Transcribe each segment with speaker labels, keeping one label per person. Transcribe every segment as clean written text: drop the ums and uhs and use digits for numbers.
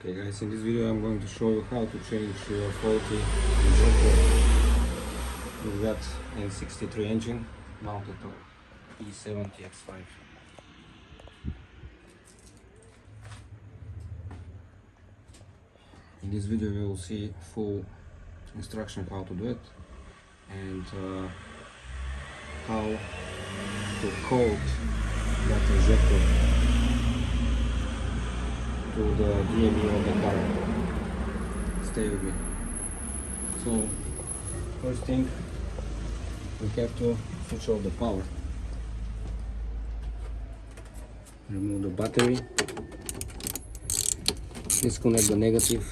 Speaker 1: Okay guys, in this video I'm going to show you how to change your faulty injector with that N63 engine mounted to E70X5. In this video you will see full instruction how to do it and how to coat that injector to the DME of the car. Stay with me. So first thing, we have to switch off the power. Remove the battery. Disconnect the negative.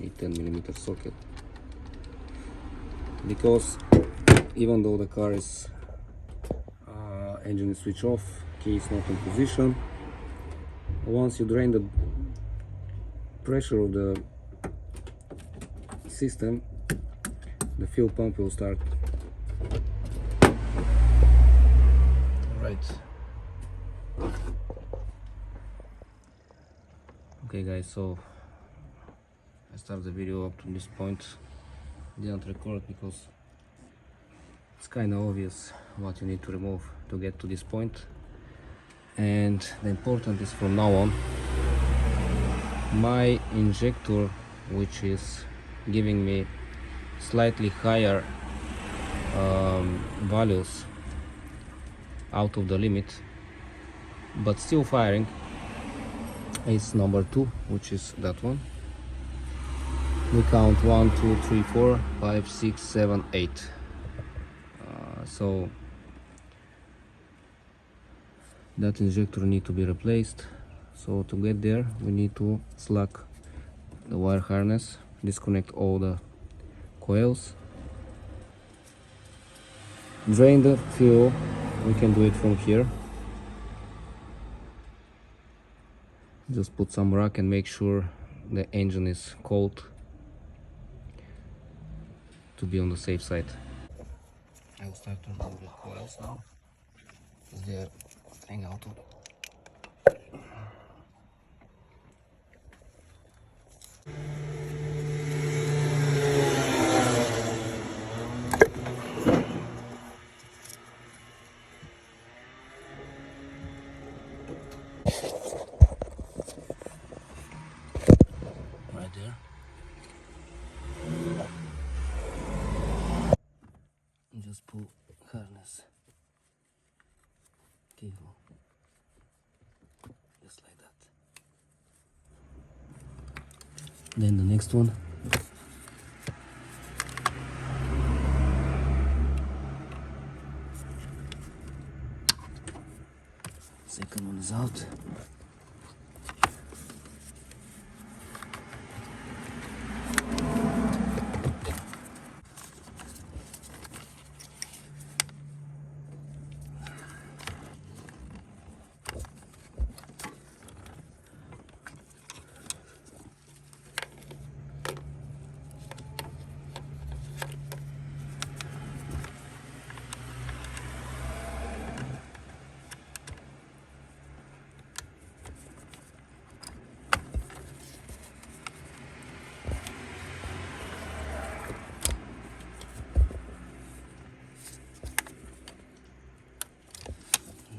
Speaker 1: A 10mm socket. Because even though the car is engine is switched off, key is not in position. Once you drain the pressure of the system, the fuel pump will start. Alright. Okay guys, so I start the video up to this point. Didn't record because it's kind of obvious what you need to remove to get to this point. And the important is from now on, my injector, which is giving me slightly higher values out of the limit, but still firing, is number 2, which is that one. We count 1, 2, 3, 4, 5, 6, 7, 8. So that injector need to be replaced. So to get there we need to slack the wire harness, disconnect all the coils, drain the fuel. We can do it from here. Just put some rock and make sure the engine is cold to be on the safe side. I will start to remove the coils now because they are hang out of right there. Just pull harness cable just like that. Then the next one. Second one is out.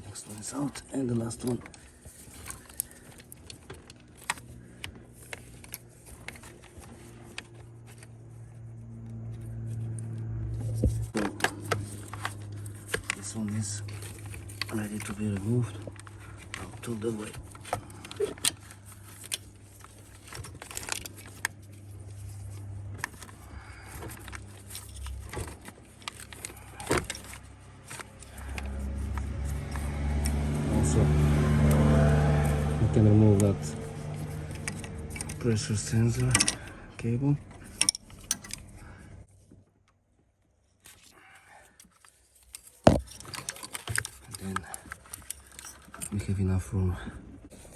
Speaker 1: Next one is out, and the last one. This one is ready to be removed out of the way. Also, you can remove that pressure sensor cable. And then we have enough room.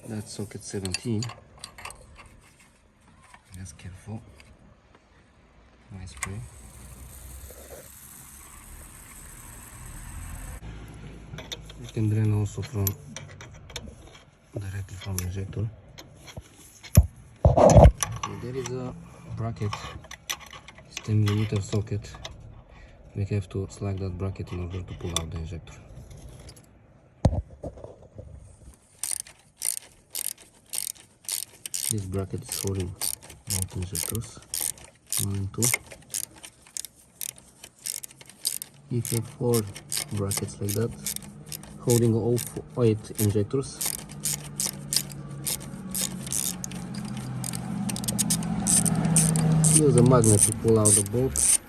Speaker 1: That's socket 17. Just careful. Nice spray. You can drain also from directly from injector. there is a bracket, 10mm socket. We have to select that bracket in order to pull out the injector. This bracket is holding both injectors, 1 and 2. You have 4 brackets like that, holding all 8 injectors. Use a magnet to pull out the bolt.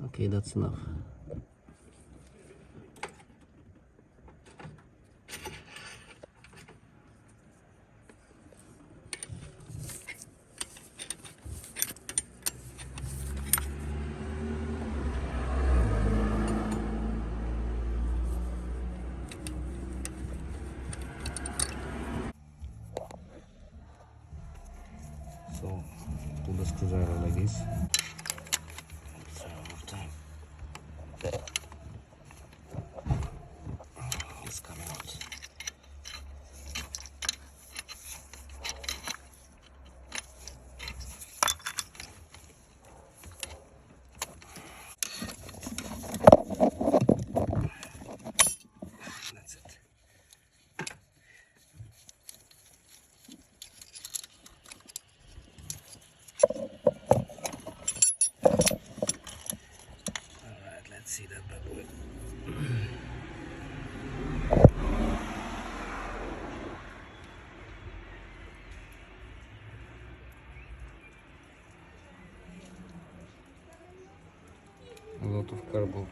Speaker 1: Okay, that's enough. So, pull the screwdriver like this. So, one more time. It's coming out. That's it. Alright, let's see that bad boy. A lot of carbon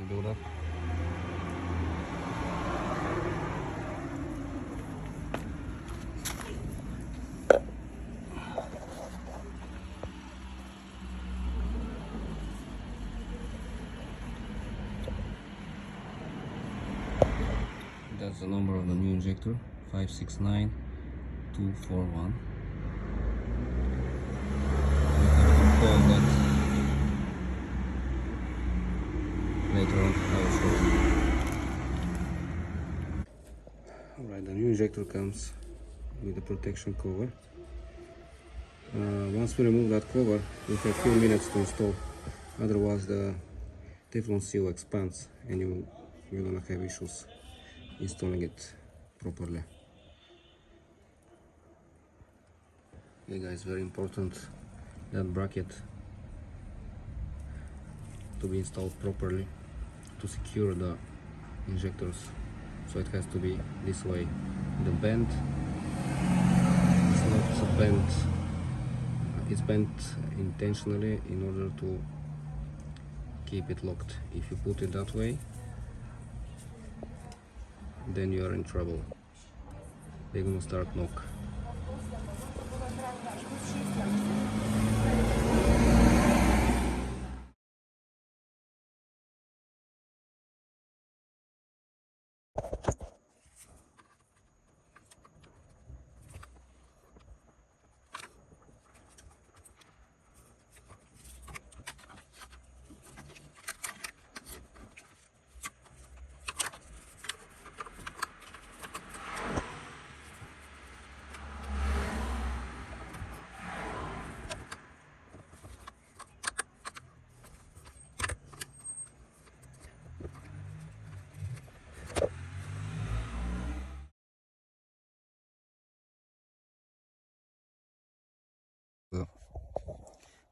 Speaker 1: buildup. That's the number of the new injector, 569241. We have to call that later on. I will show you. Alright, the new injector comes with the protection cover. Once we remove that cover, we have a few minutes to install. Otherwise, the Teflon seal expands and you're gonna have issues installing it properly. Okay guys, very important that bracket to be installed properly to secure the injectors. So it has to be this way. The bend is not bent, it's bent intentionally in order to keep it locked. If you put it that way, then you are in trouble. They're gonna start knock.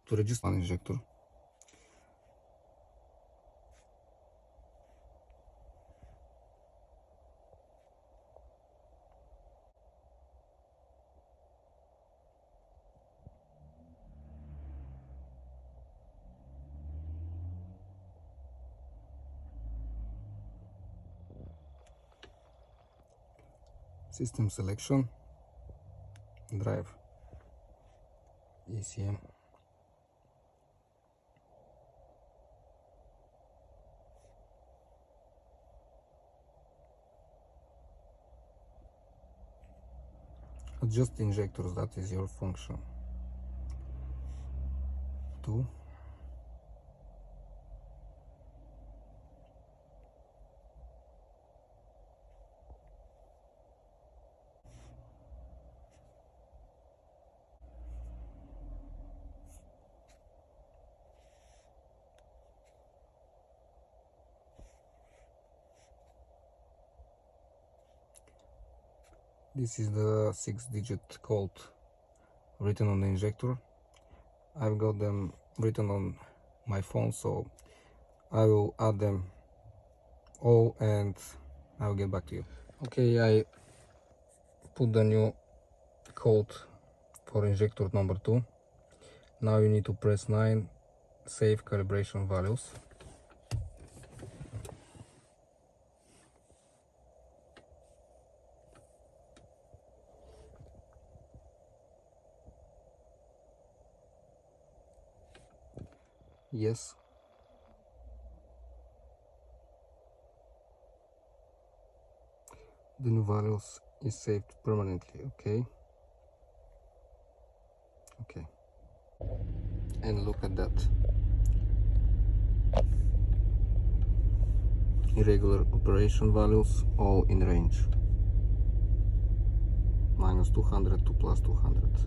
Speaker 1: To register one injector, system selection, drive, ECM, Adjust injectors, that is your function. 2. This is the 6-digit code written on the injector. I've got them written on my phone, so I will add them all and I will get back to you. Okay, I put the new code for injector number 2. Now you need to press 9, save calibration values. Yes. The new values is saved permanently. Okay. Okay. And look at that. Irregular operation values all in range. -200 to +200.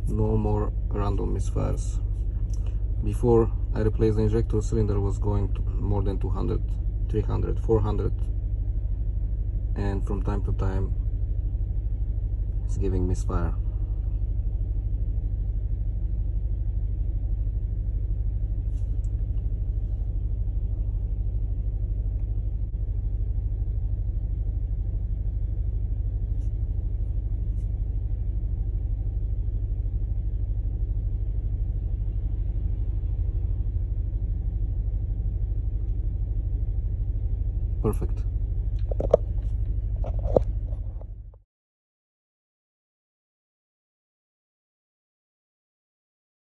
Speaker 1: No more random misfires. Before I replaced the injector, cylinder was going to more than 200, 300, 400, and from time to time it's giving misfire. Perfect.